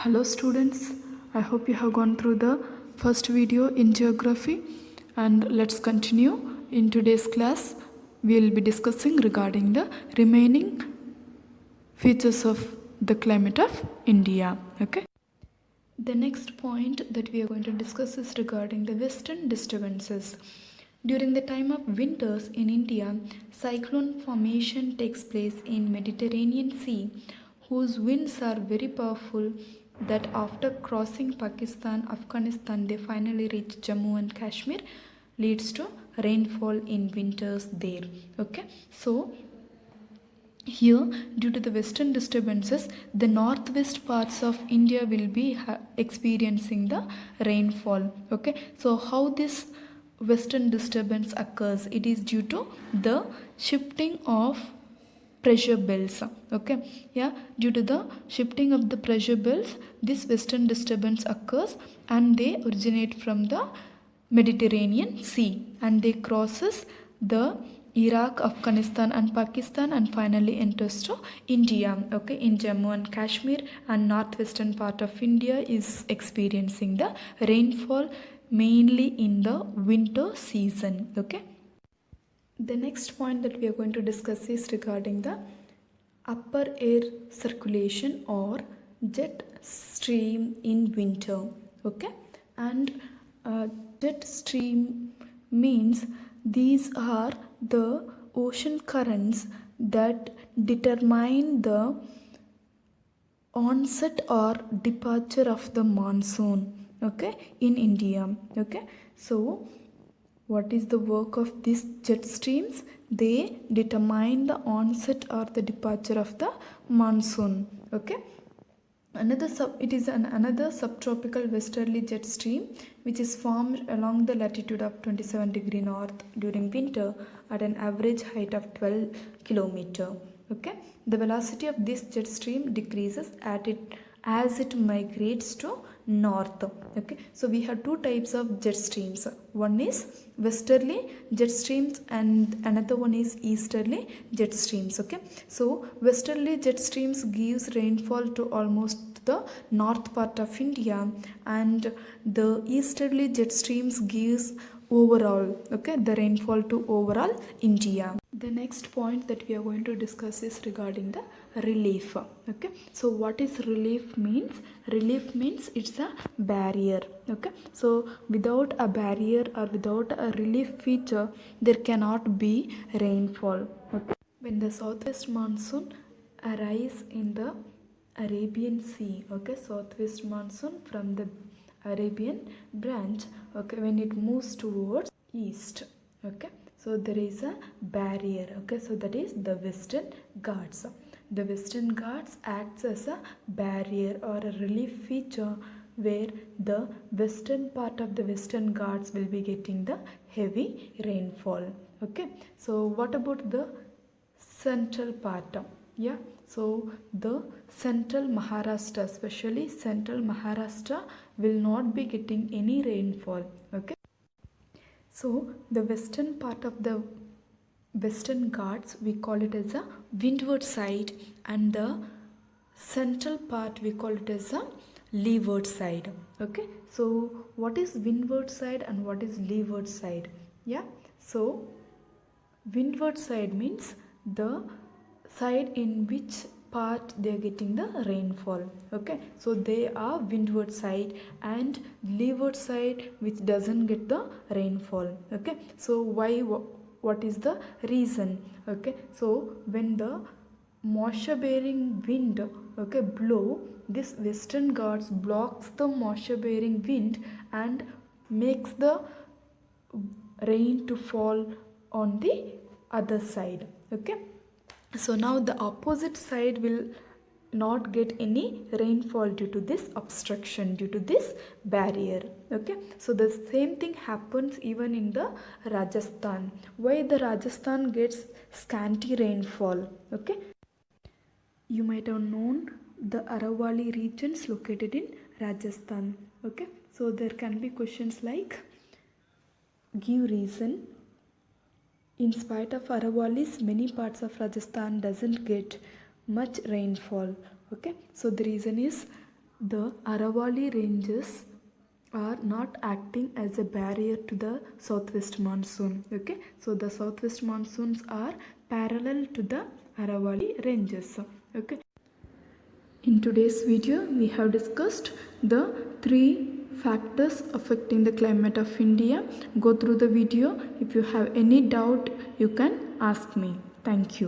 Hello students, I hope you have gone through the first video in geography, and let's continue. In today's class we will be discussing regarding the remaining features of the climate of India. Okay. The next point that we are going to discuss is regarding the western disturbances. During the time of winters in India, cyclone formation takes place in Mediterranean Sea, whose winds are very powerful that after crossing Pakistan, Afghanistan, they finally reach Jammu and Kashmir, leads to rainfall in winters there. Okay, so here, due to the western disturbances, the northwest parts of India will be experiencing the rainfall. Okay, so how this western disturbance occurs? It is due to the shifting of pressure belts. Okay, yeah, due to the shifting of the pressure belts, this western disturbance occurs, and they originate from the Mediterranean Sea, and they crosses the Iraq, Afghanistan and Pakistan, and finally enters to India. Okay, in Jammu and Kashmir and northwestern part of India is experiencing the rainfall mainly in the winter season. Okay. The next point that we are going to discuss is regarding the upper air circulation or jet stream in winter. Okay, and jet stream means these are the ocean currents that determine the onset or departure of the monsoon. Okay, in India. Okay, so what is the work of these jet streams? They determine the onset or the departure of the monsoon. Okay. Another subtropical westerly jet stream which is formed along the latitude of 27 degree north during winter at an average height of 12 kilometer. Okay, the velocity of this jet stream decreases as it migrates to north. Okay, so we have two types of jet streams. One is westerly jet streams and another one is easterly jet streams. Okay, so westerly jet streams gives rainfall to almost the north part of India, and the easterly jet streams gives overall, okay, the rainfall to overall India. The next point that we are going to discuss is regarding the relief. Okay, so what is relief means? Relief means it's a barrier. Okay, so without a barrier or without a relief feature, there cannot be rainfall. Okay, when the southwest monsoon arrives in the Arabian Sea, okay, southwest monsoon from the Arabian branch, okay, when it moves towards east, okay, so there is a barrier. Okay, so that is the Western Ghats. The Western Ghats acts as a barrier or a relief feature where the western part of the Western Ghats will be getting the heavy rainfall. Okay, so what about the central part? Yeah, so the central Maharashtra, especially central Maharashtra, will not be getting any rainfall. Okay, so the western part of the Western Ghats, we call it as a windward side, and the central part we call it as a leeward side. Okay, so what is windward side and what is leeward side? Yeah, so windward side means the side in which part they are getting the rainfall. Okay, so they are windward side, and leeward side which doesn't get the rainfall. Okay, so why, what is the reason? Okay, so when the moisture bearing wind, okay, blow, this Western Ghats blocks the moisture bearing wind and makes the rain to fall on the other side. Okay, so now the opposite side will not get any rainfall due to this obstruction, due to this barrier. Okay, so the same thing happens even in the Rajasthan. Why the Rajasthan gets scanty rainfall? Okay, you might have known the Aravalli regions located in Rajasthan. Okay, so there can be questions like give reason. In spite of Aravallis, many parts of Rajasthan doesn't get much rainfall. Okay, so the reason is The Aravalli ranges are not acting as a barrier to the southwest monsoon. Okay, so the southwest monsoons are parallel to the Aravalli ranges. Okay, in today's video we have discussed the 3 factors affecting the climate of India. Go through the video. If you have any doubt, you can ask me. Thank you.